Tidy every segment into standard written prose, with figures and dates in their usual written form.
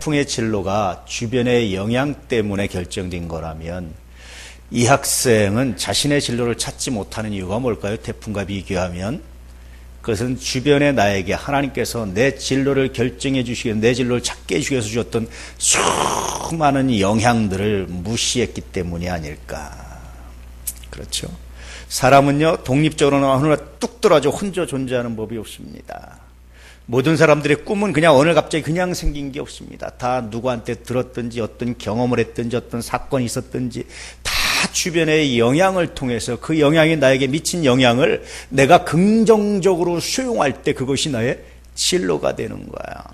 태풍의 진로가 주변의 영향 때문에 결정된 거라면 이 학생은 자신의 진로를 찾지 못하는 이유가 뭘까요? 태풍과 비교하면 그것은 주변의 나에게 하나님께서 내 진로를 결정해 주시기, 내 진로를 찾게 해주기 위해서 주셨던 수많은 영향들을 무시했기 때문이 아닐까. 그렇죠? 사람은요, 독립적으로는 어느 뚝 떨어져 혼자 존재하는 법이 없습니다. 모든 사람들의 꿈은 그냥 어느 갑자기 그냥 생긴 게 없습니다. 다 누구한테 들었든지 어떤 경험을 했든지 어떤 사건이 있었든지 다 주변의 영향을 통해서 그 영향이 나에게 미친 영향을 내가 긍정적으로 수용할 때 그것이 나의 진로가 되는 거야.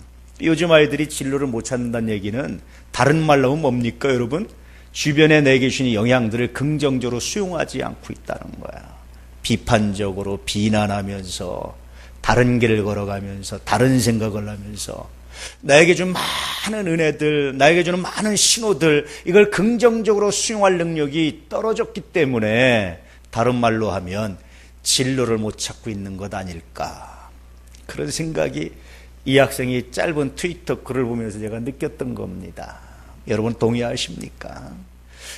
요즘 아이들이 진로를 못 찾는다는 얘기는 다른 말로 하면 뭡니까 여러분? 주변에 내게 주신 영향들을 긍정적으로 수용하지 않고 있다는 거야. 비판적으로 비난하면서 다른 길을 걸어가면서 다른 생각을 하면서 나에게 준 많은 은혜들, 나에게 주는 많은 신호들, 이걸 긍정적으로 수용할 능력이 떨어졌기 때문에 다른 말로 하면 진로를 못 찾고 있는 것 아닐까. 그런 생각이 이 학생이 짧은 트위터 글을 보면서 제가 느꼈던 겁니다. 여러분 동의하십니까?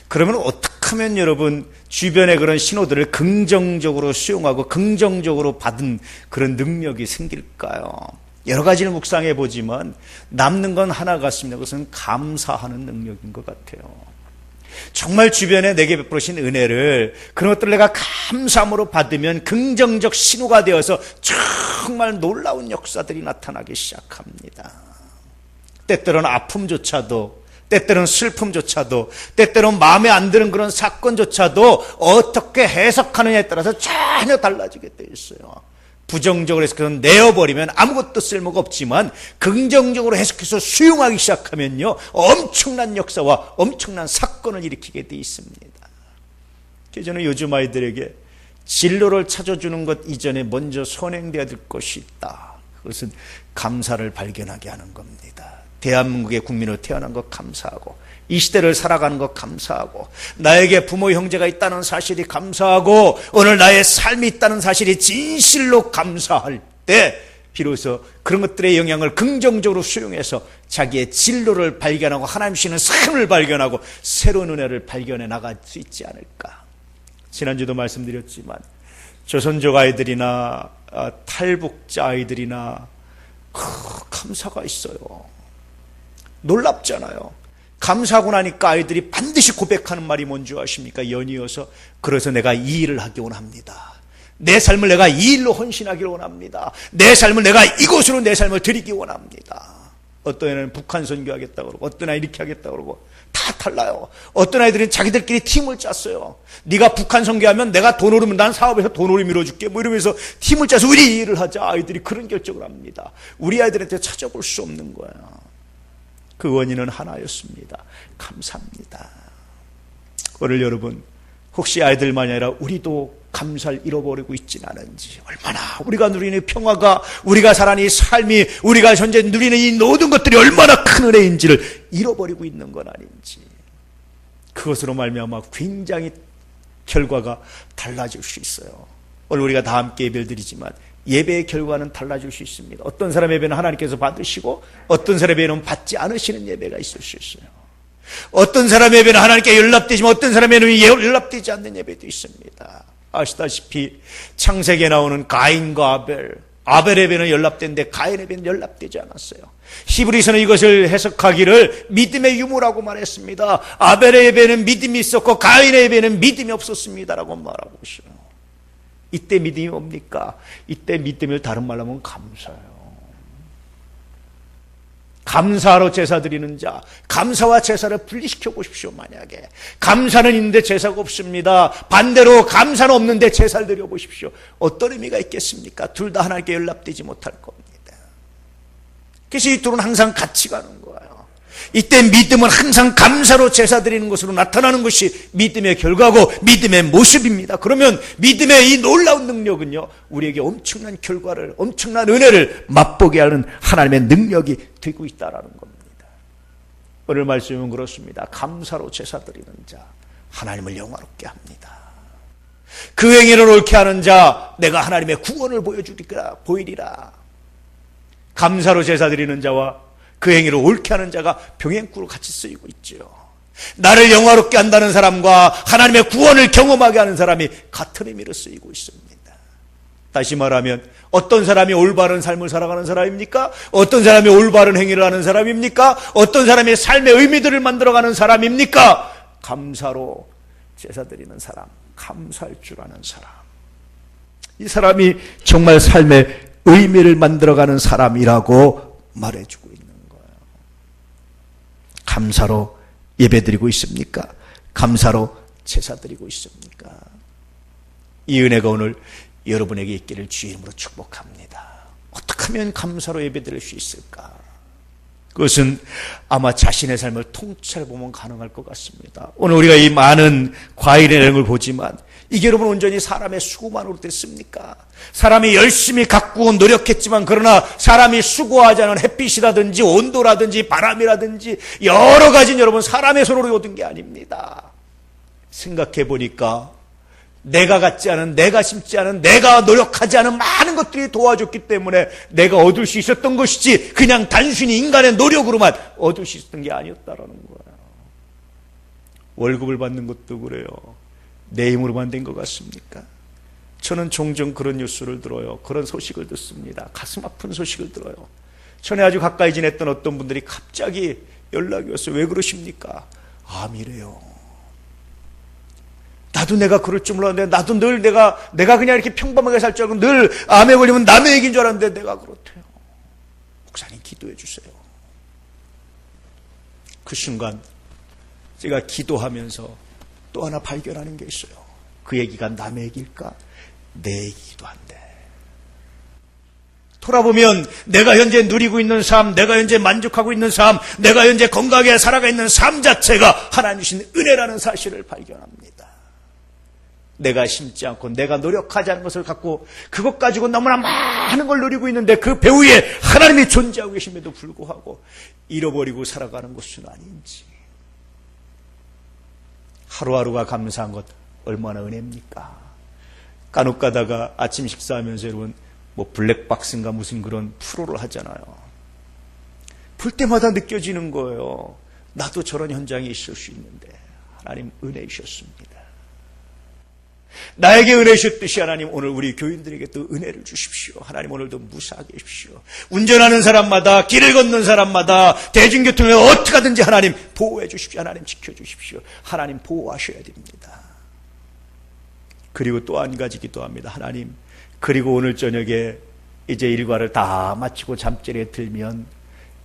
그러면 어떻게 하면 여러분 주변의 그런 신호들을 긍정적으로 수용하고 긍정적으로 받은 그런 능력이 생길까요? 여러 가지를 묵상해 보지만 남는 건 하나 같습니다. 그것은 감사하는 능력인 것 같아요. 정말 주변에 내게 베풀으신 은혜를 그런 것들을 내가 감사함으로 받으면 긍정적 신호가 되어서 정말 놀라운 역사들이 나타나기 시작합니다. 때때로는 아픔조차도, 때때로는 슬픔조차도, 때때로는 마음에 안 드는 그런 사건조차도 어떻게 해석하느냐에 따라서 전혀 달라지게 되어 있어요. 부정적으로 해석해서 내어버리면 아무것도 쓸모가 없지만 긍정적으로 해석해서 수용하기 시작하면요 엄청난 역사와 엄청난 사건을 일으키게 되어 있습니다. 그래서 저는 요즘 아이들에게 진로를 찾아주는 것 이전에 먼저 선행되어야 될 것이 있다. 그것은 감사를 발견하게 하는 겁니다. 대한민국의 국민으로 태어난 것 감사하고, 이 시대를 살아가는 것 감사하고, 나에게 부모 형제가 있다는 사실이 감사하고, 오늘 나의 삶이 있다는 사실이 진실로 감사할 때 비로소 그런 것들의 영향을 긍정적으로 수용해서 자기의 진로를 발견하고 하나님 주시는 삶을 발견하고 새로운 은혜를 발견해 나갈 수 있지 않을까. 지난주도 말씀드렸지만 조선족 아이들이나 탈북자 아이들이나 감사가 있어요. 놀랍잖아요. 감사하고 나니까 아이들이 반드시 고백하는 말이 뭔지 아십니까? 연이어서 그래서 내가 이 일을 하기 원합니다. 내 삶을 내가 이 일로 헌신하기를 원합니다. 내 삶을 내가 이곳으로 내 삶을 드리기 원합니다. 어떤 애는 북한 선교하겠다고 그러고 어떤 아이 이렇게 하겠다고 그러고 다 달라요. 어떤 아이들은 자기들끼리 팀을 짰어요. 네가 북한 선교하면 내가 돈 오르면 난 사업에서 돈 오르 밀어줄게 뭐 이러면서 팀을 짜서 우리 이 일을 하자. 아이들이 그런 결정을 합니다. 우리 아이들한테 찾아볼 수 없는 거야. 그 원인은 하나였습니다. 감사합니다. 오늘 여러분 혹시 아이들만이 아니라 우리도 감사를 잃어버리고 있지는 않은지, 얼마나 우리가 누리는 평화가, 우리가 살아가는 이 삶이, 우리가 현재 누리는 이 모든 것들이 얼마나 큰 은혜인지를 잃어버리고 있는 건 아닌지, 그것으로 말미암아 굉장히 결과가 달라질 수 있어요. 오늘 우리가 다 함께 예배를 드리지만 예배의 결과는 달라질 수 있습니다. 어떤 사람의 예배는 하나님께서 받으시고 어떤 사람의 예배는 받지 않으시는 예배가 있을 수 있어요. 어떤 사람의 예배는 하나님께 연락되지만 어떤 사람의 예배는 연락되지 않는 예배도 있습니다. 아시다시피 창세기에 나오는 가인과 아벨, 아벨의 예배는 연락됐는데 가인의 예배는 연락되지 않았어요. 히브리서는 이것을 해석하기를 믿음의 유무라고 말했습니다. 아벨의 예배는 믿음이 있었고 가인의 예배는 믿음이 없었습니다라고 말하고 있어요. 이때 믿음이 뭡니까? 이때 믿음을 다른 말로 하면 감사예요. 감사로 제사 드리는 자, 감사와 제사를 분리시켜 보십시오. 만약에 감사는 있는데 제사가 없습니다. 반대로 감사는 없는데 제사를 드려 보십시오. 어떤 의미가 있겠습니까? 둘 다 하나님께 연락되지 못할 겁니다. 그래서 이 둘은 항상 같이 가는 거예요. 이때 믿음은 항상 감사로 제사 드리는 것으로 나타나는 것이 믿음의 결과고 믿음의 모습입니다. 그러면 믿음의 이 놀라운 능력은요, 우리에게 엄청난 결과를, 엄청난 은혜를 맛보게 하는 하나님의 능력이 되고 있다는 겁니다. 오늘 말씀은 그렇습니다. 감사로 제사 드리는 자, 하나님을 영화롭게 합니다. 그 행위를 옳게 하는 자, 내가 하나님의 구원을 보이리라. 감사로 제사 드리는 자와 그 행위를 옳게 하는 자가 병행구로 같이 쓰이고 있죠. 나를 영화롭게 한다는 사람과 하나님의 구원을 경험하게 하는 사람이 같은 의미로 쓰이고 있습니다. 다시 말하면 어떤 사람이 올바른 삶을 살아가는 사람입니까? 어떤 사람이 올바른 행위를 하는 사람입니까? 어떤 사람이 삶의 의미들을 만들어가는 사람입니까? 감사로 제사 드리는 사람, 감사할 줄 아는 사람. 이 사람이 정말 삶의 의미를 만들어가는 사람이라고 말해주고 있는 거예요. 감사로 예배드리고 있습니까? 감사로 제사 드리고 있습니까? 이 은혜가 오늘 여러분에게 있기를 주의 이름으로 축복합니다. 어떻게 하면 감사로 예배드릴 수 있을까? 그것은 아마 자신의 삶을 통찰해 보면 가능할 것 같습니다. 오늘 우리가 이 많은 과일의 내용을 보지만 이게 여러분 온전히 사람의 수고만으로 됐습니까? 사람이 열심히 가꾸고 노력했지만 그러나 사람이 수고하지 않은 햇빛이라든지 온도라든지 바람이라든지 여러 가지 여러분 사람의 손으로 얻은 게 아닙니다. 생각해 보니까 내가 갖지 않은, 내가 심지 않은, 내가 노력하지 않은 많은 것들이 도와줬기 때문에 내가 얻을 수 있었던 것이지 그냥 단순히 인간의 노력으로만 얻을 수 있었던 게 아니었다라는 거예요. 월급을 받는 것도 그래요. 내 힘으로만 된 것 같습니까? 저는 종종 그런 뉴스를 들어요. 그런 소식을 듣습니다. 가슴 아픈 소식을 들어요. 전에 아주 가까이 지냈던 어떤 분들이 갑자기 연락이 왔어요. 왜 그러십니까? 암이래요. 나도 내가 그럴 줄 몰랐는데 나도 늘 내가 그냥 이렇게 평범하게 살 줄 알고 늘 암에 걸리면 남의 얘기인 줄 알았는데 내가 그렇대요. 목사님 기도해 주세요. 그 순간 제가 기도하면서 또 하나 발견하는 게 있어요. 그 얘기가 남의 얘기일까? 내 얘기도 한데. 돌아보면 내가 현재 누리고 있는 삶, 내가 현재 만족하고 있는 삶, 내가 현재 건강하게 살아가 있는 삶 자체가 하나님 주신 은혜라는 사실을 발견합니다. 내가 심지 않고 내가 노력하지 않은 것을 갖고 그것 가지고 너무나 많은 걸 누리고 있는데 그 배후에 하나님이 존재하고 계심에도 불구하고 잃어버리고 살아가는 것은 아닌지. 하루하루가 감사한 것 얼마나 은혜입니까? 간혹 가다가 아침 식사하면서 여러분 뭐 블랙박스인가 무슨 그런 프로를 하잖아요. 볼 때마다 느껴지는 거예요. 나도 저런 현장에 있을 수 있는데 하나님 은혜 주셨습니다. 나에게 은혜 주셨듯이 하나님 오늘 우리 교인들에게 또 은혜를 주십시오. 하나님 오늘도 무사하게 해주십시오. 운전하는 사람마다 길을 걷는 사람마다 대중교통에 어떻게 하든지 하나님 보호해 주십시오. 하나님 지켜주십시오. 하나님 보호하셔야 됩니다. 그리고 또 한 가지 기도합니다. 하나님 그리고 오늘 저녁에 이제 일과를 다 마치고 잠자리에 들면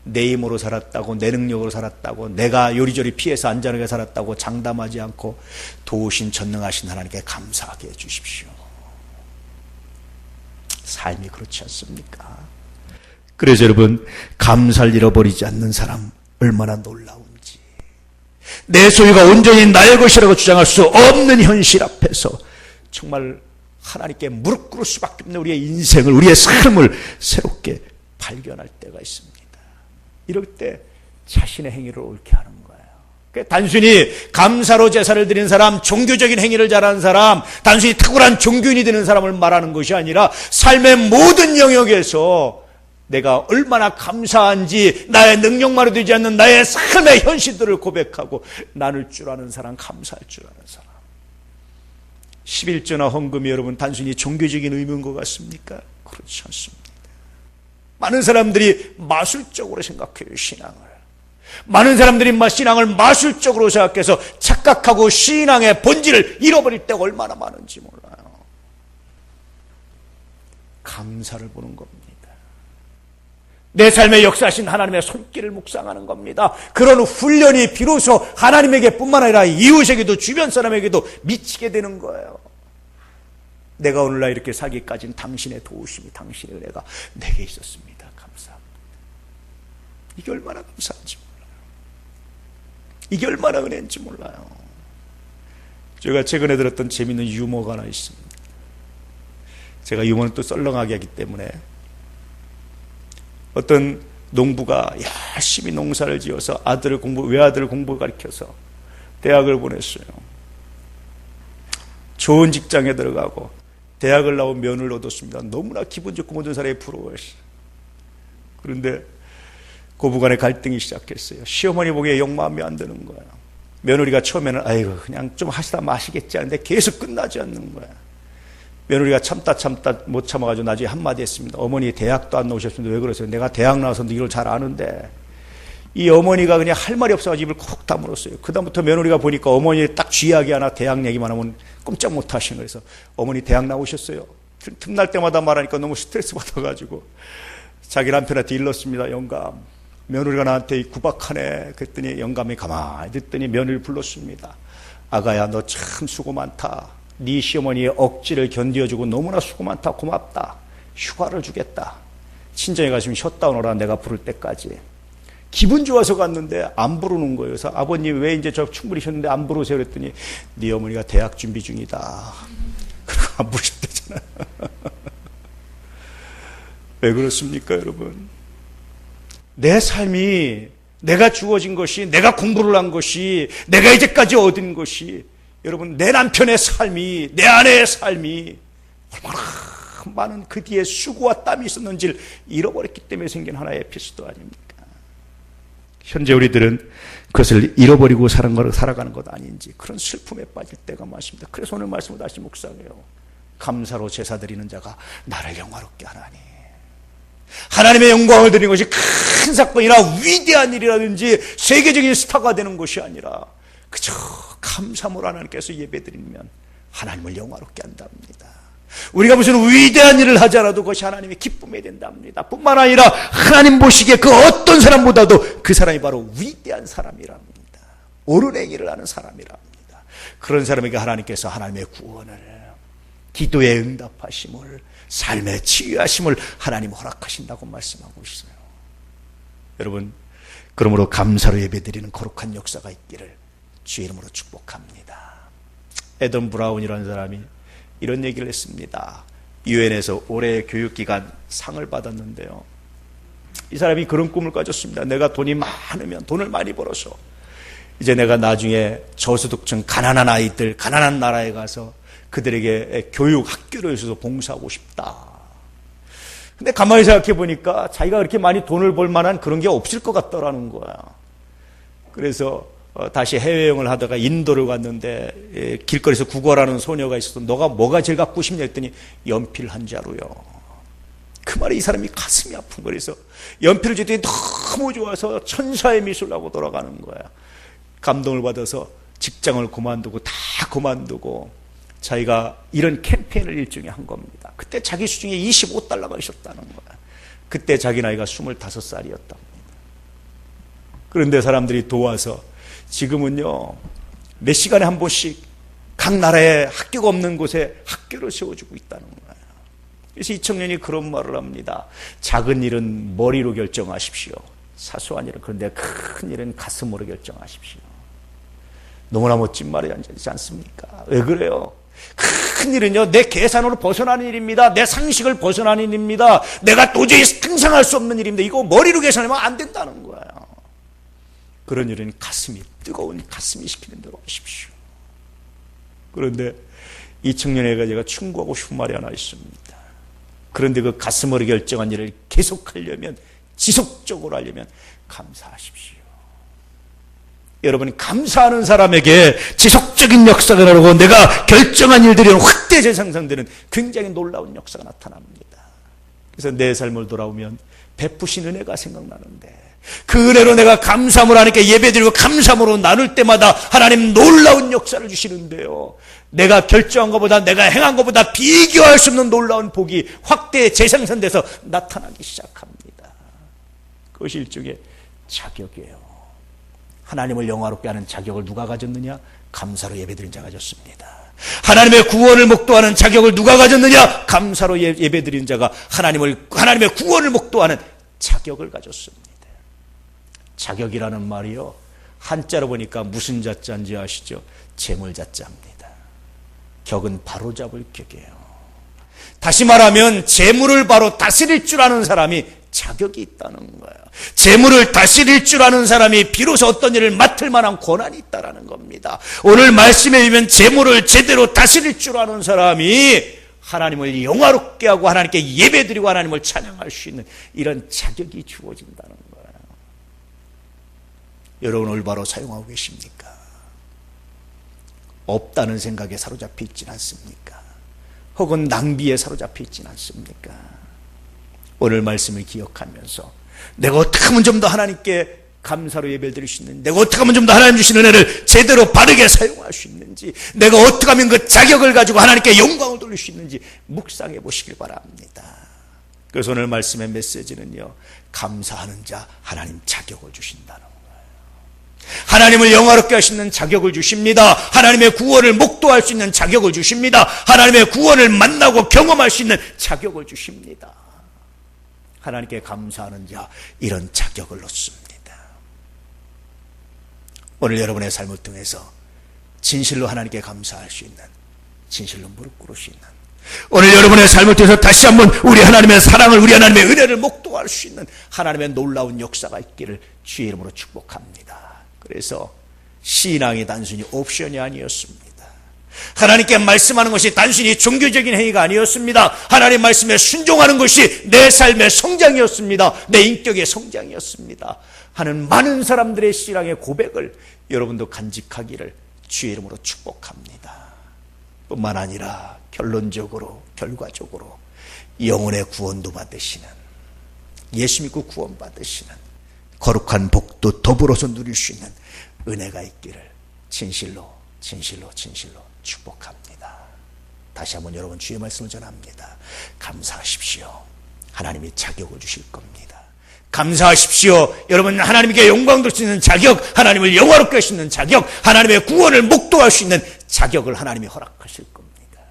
내 힘으로 살았다고 내 능력으로 살았다고 내가 요리조리 피해서 안전하게 살았다고 장담하지 않고 도우신 전능하신 하나님께 감사하게 해주십시오. 삶이 그렇지 않습니까? 그래서 여러분 감사를 잃어버리지 않는 사람 얼마나 놀라운지, 내 소유가 온전히 나의 것이라고 주장할 수 없는 현실 앞에서 정말 하나님께 무릎 꿇을 수밖에 없는 우리의 인생을, 우리의 삶을 새롭게 발견할 때가 있습니다. 이럴 때 자신의 행위를 옳게 하는 거예요. 단순히 감사로 제사를 드리는 사람, 종교적인 행위를 잘하는 사람, 단순히 탁월한 종교인이 되는 사람을 말하는 것이 아니라 삶의 모든 영역에서 내가 얼마나 감사한지 나의 능력만으로 되지 않는 나의 삶의 현실들을 고백하고 나눌 줄 아는 사람, 감사할 줄 아는 사람. 11조나 헌금이 여러분 단순히 종교적인 의미인 것 같습니까? 그렇지 않습니다. 많은 사람들이 마술적으로 생각해요, 신앙을. 많은 사람들이 신앙을 마술적으로 생각해서 착각하고 신앙의 본질을 잃어버릴 때가 얼마나 많은지 몰라요. 감사를 보는 겁니다. 내 삶에 역사하신 하나님의 손길을 묵상하는 겁니다. 그런 훈련이 비로소 하나님에게 뿐만 아니라 이웃에게도 주변 사람에게도 미치게 되는 거예요. 내가 오늘날 이렇게 살기까지는 당신의 도우심이, 당신의 은혜가 내게 있었습니다. 감사합니다. 이게 얼마나 감사한지 몰라요. 이게 얼마나 은혜인지 몰라요. 제가 최근에 들었던 재미있는 유머가 하나 있습니다. 제가 유머는 또 썰렁하게 하기 때문에 어떤 농부가 열심히 농사를 지어서 외아들을 공부 가르쳐서 대학을 보냈어요. 좋은 직장에 들어가고 대학을 나온 면을 얻었습니다. 너무나 기분 좋고 모든 사람이 부러워했어요. 그런데 고부간의 갈등이 시작했어요. 시어머니 보기에 영 마음에 안 드는 거야. 며느리가 처음에는 아이고 그냥 좀 하시다 마시겠지 하는데 계속 끝나지 않는 거야. 며느리가 참다 못 참아가지고 나중에 한마디 했습니다. 어머니 대학도 안 나오셨는데 왜 그러세요? 내가 대학 나와서 이걸 잘 아는데. 이 어머니가 그냥 할 말이 없어가지고 입을 콕 다물었어요. 그다음부터 며느리가 보니까 어머니 딱 쥐약이 하나 대학 얘기만 하면 꼼짝 못 하시는 거예요. 그래서 어머니 대학 나오셨어요. 틈날 때마다 말하니까 너무 스트레스 받아가지고 자기 남편한테 일렀습니다. 영감, 며느리가 나한테 구박하네. 그랬더니 영감이 가만히 듣더니 며느리를 불렀습니다. 아가야, 너 참 수고 많다. 네 시어머니의 억지를 견뎌주고 너무나 수고 많다. 고맙다. 휴가를 주겠다. 친정에 가시면 쉬었다 오너라. 내가 부를 때까지. 기분 좋아서 갔는데 안 부르는 거예요. 그래서 아버님 왜 이제 저 충분히 쉬었는데 안 부르세요? 그랬더니 네 어머니가 대학 준비 중이다. 그리고 안 부르셨대잖아요. 왜 그렇습니까, 여러분? 내 삶이, 내가 주어진 것이, 내가 공부를 한 것이, 내가 이제까지 얻은 것이, 여러분, 내 남편의 삶이, 내 아내의 삶이 얼마나 많은 그 뒤에 수고와 땀이 있었는지를 잃어버렸기 때문에 생긴 하나의 에피소드 아닙니까? 현재 우리들은 그것을 잃어버리고 살아가는 것 아닌지 그런 슬픔에 빠질 때가 많습니다. 그래서 오늘 말씀을 다시 묵상해요. 감사로 제사 드리는 자가 나를 영화롭게 하나니. 하나님의 영광을 드리는 것이 큰 사건이나 위대한 일이라든지 세계적인 스타가 되는 것이 아니라 그저 감사로 하나님께서 예배드리면 하나님을 영화롭게 한답니다. 우리가 무슨 위대한 일을 하지 않아도 그것이 하나님의 기쁨이 된답니다. 뿐만 아니라 하나님 보시기에 그 어떤 사람보다도 그 사람이 바로 위대한 사람이랍니다. 옳은 행위를 하는 사람이랍니다. 그런 사람에게 하나님께서 하나님의 구원을, 기도의 응답하심을, 삶의 치유하심을 하나님 허락하신다고 말씀하고 있어요. 여러분, 그러므로 감사로 예배드리는 거룩한 역사가 있기를 주의 이름으로 축복합니다. 애덤 브라운이라는 사람이 이런 얘기를 했습니다. 유엔에서 올해 교육기관 상을 받았는데요. 이 사람이 그런 꿈을 가졌습니다. 내가 돈이 많으면, 돈을 많이 벌어서 이제 내가 나중에 저소득층 가난한 아이들, 가난한 나라에 가서 그들에게 교육, 학교를 해서 봉사하고 싶다. 근데 가만히 생각해 보니까 자기가 그렇게 많이 돈을 벌 만한 그런 게 없을 것 같더라는 거야. 그래서 다시 해외여행을 하다가 인도를 갔는데 길거리에서 구걸하는 소녀가 있어서 너가 뭐가 제일 갖고 싶냐 했더니 연필 한 자루요. 그 말에 이 사람이 가슴이 아픈 거예요. 그래서 연필을 줬더니 너무 좋아서 천사의 미소를 하고 돌아가는 거야. 감동을 받아서 직장을 그만두고 다 그만두고 자기가 이런 캠페인을 일종의 한 겁니다. 그때 자기 수중에 25달러가 있었다는 거야. 그때 자기 나이가 25살이었답니다. 그런데 사람들이 도와서 지금은요, 몇 시간에 한 번씩 각 나라에 학교가 없는 곳에 학교를 세워주고 있다는 거예요. 그래서 이 청년이 그런 말을 합니다. 작은 일은 머리로 결정하십시오. 사소한 일은, 그런데 큰 일은 가슴으로 결정하십시오. 너무나 멋진 말이지 않습니까? 왜 그래요? 큰 일은요, 내 계산으로 벗어나는 일입니다. 내 상식을 벗어나는 일입니다. 내가 도저히 상상할 수 없는 일입니다. 이거 머리로 계산하면 안 된다는 거예요. 그런 일은 뜨거운 가슴이 시키는 대로 하십시오. 그런데 이 청년에게 제가 충고하고 싶은 말이 하나 있습니다. 그런데 그 가슴으로 결정한 일을 계속하려면, 지속적으로 하려면 감사하십시오. 여러분, 감사하는 사람에게 지속적인 역사가 나오고 내가 결정한 일들이 확대 재생산되는 굉장히 놀라운 역사가 나타납니다. 그래서 내 삶을 돌아오면 베푸신 은혜가 생각나는데 그 은혜로 내가 감사함으로 하나님께 예배드리고 감사함으로 나눌 때마다 하나님 놀라운 역사를 주시는데요. 내가 결정한 것보다, 내가 행한 것보다 비교할 수 없는 놀라운 복이 확대 재생산돼서 나타나기 시작합니다. 그것이 일종의 자격이에요. 하나님을 영화롭게 하는 자격을 누가 가졌느냐? 감사로 예배드린 자가 가졌습니다. 하나님의 구원을 목도하는 자격을 누가 가졌느냐? 감사로 예배드린 자가 하나님의 구원을 목도하는 자격을 가졌습니다. 자격이라는 말이요, 한자로 보니까 무슨 자자인지 아시죠? 재물자자입니다. 격은 바로잡을 격이에요. 다시 말하면 재물을 바로 다스릴 줄 아는 사람이 자격이 있다는 거예요. 재물을 다스릴 줄 아는 사람이 비로소 어떤 일을 맡을 만한 권한이 있다는 겁니다. 오늘 말씀에 의하면 재물을 제대로 다스릴 줄 아는 사람이 하나님을 영화롭게 하고 하나님께 예배드리고 하나님을 찬양할 수 있는 이런 자격이 주어진다는 거예요. 여러분 올바로 사용하고 계십니까? 없다는 생각에 사로잡혀 있진 않습니까? 혹은 낭비에 사로잡혀 있진 않습니까? 오늘 말씀을 기억하면서 내가 어떻게 하면 좀 더 하나님께 감사로 예배를 드릴 수 있는지, 내가 어떻게 하면 좀 더 하나님 주시는 은혜를 제대로 바르게 사용할 수 있는지, 내가 어떻게 하면 그 자격을 가지고 하나님께 영광을 돌릴 수 있는지 묵상해 보시길 바랍니다. 그래서 오늘 말씀의 메시지는요, 감사하는 자 하나님 자격을 주신다는 거예요. 하나님을 영화롭게 하시는 자격을 주십니다. 하나님의 구원을 목도할 수 있는 자격을 주십니다. 하나님의 구원을 만나고 경험할 수 있는 자격을 주십니다. 하나님께 감사하는 자, 이런 자격을 놓습니다. 오늘 여러분의 삶을 통해서 진실로 하나님께 감사할 수 있는, 진실로 무릎 꿇을 수 있는, 오늘 여러분의 삶을 통해서 다시 한번 우리 하나님의 사랑을, 우리 하나님의 은혜를 목도할 수 있는 하나님의 놀라운 역사가 있기를 주의 이름으로 축복합니다. 그래서 신앙이 단순히 옵션이 아니었습니다. 하나님께 말씀하는 것이 단순히 종교적인 행위가 아니었습니다. 하나님 말씀에 순종하는 것이 내 삶의 성장이었습니다. 내 인격의 성장이었습니다. 하는 많은 사람들의 신앙의 고백을 여러분도 간직하기를 주의 이름으로 축복합니다. 뿐만 아니라 결론적으로, 결과적으로 영혼의 구원도 받으시는, 예수 믿고 구원 받으시는 거룩한 복도 더불어서 누릴 수 있는 은혜가 있기를 진실로 축복합니다. 다시 한번 여러분 주의 말씀을 전합니다. 감사하십시오. 하나님이 자격을 주실 겁니다. 감사하십시오. 여러분 하나님께 영광 돌 수 있는 자격, 하나님을 영화롭게 할 수 있는 자격, 하나님의 구원을 목도할 수 있는 자격을 하나님이 허락하실 겁니다.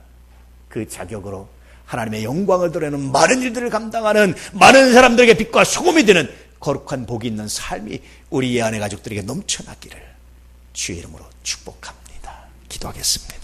그 자격으로 하나님의 영광을 드러내는 많은 일들을 감당하는, 많은 사람들에게 빛과 소금이 되는 거룩한 복이 있는 삶이 우리 의 아내 가족들에게 넘쳐나기를 주의 이름으로 축복합니다. 기도하겠습니다.